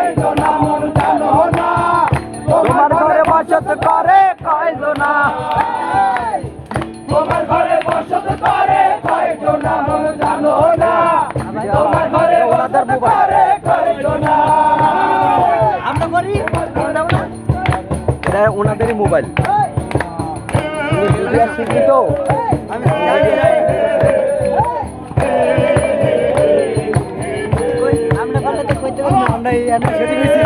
কয়জনা মন জানো না, তোমার ঘরে বসত করে কয়জনা, তোমার ঘরে বসত করে কয়জনা মন জানো না, তোমার ঘরে বসত করে কয়জনা। আমরা করি এটা ওনাদেরই মোবাইল শিক্ষিত আমরা করলে তো কইতে পারি না, আমরা এই সেটি গেছি।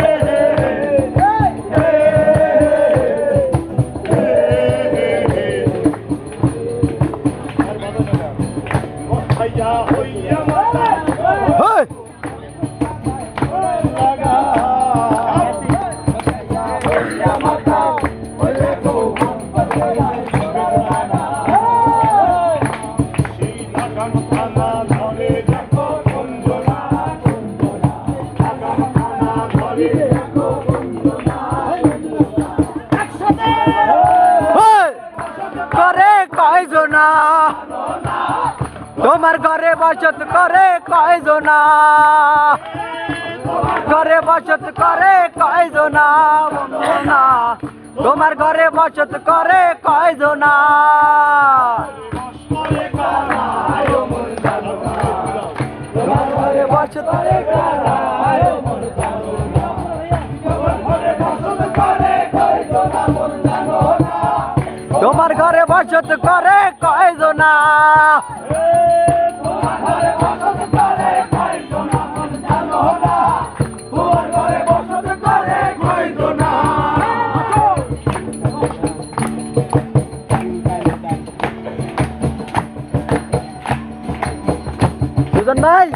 করে কয়জনা, তোমার ঘরে বসত করে কয়জনা, ঘরে বসত করে কয়জনা, তোমার ঘরে বসত করে কয়জনা। তোমার ঘরে বসত করে তোমার ঘরে বসত করে কয়জনা, সুজন ভাই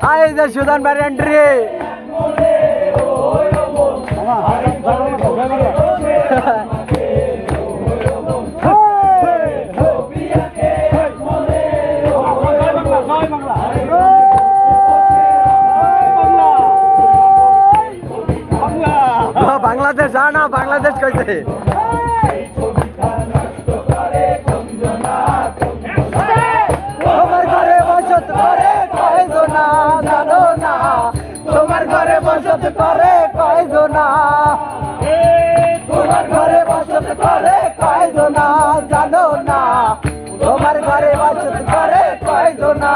আই যে সুজন ভাই এন্ট্রি বাংলাদেশ না বাংলাদেশ কইছে তোমার ঘরে বসত করে কয়জনা জানো না, তোমার ঘরে বসত করে কয়জনা, তোমার ঘরে বসত করে কয়জনা জানো না, তোমার ঘরে বসত করে কয়জনা।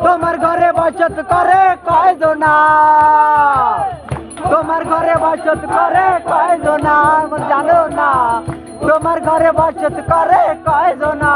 তোমার ঘরে বসত করে কয়জনা, তোমার ঘরে বসত করে কয়জনা জানো না, তোমার ঘরে বসত করে কয়জনা।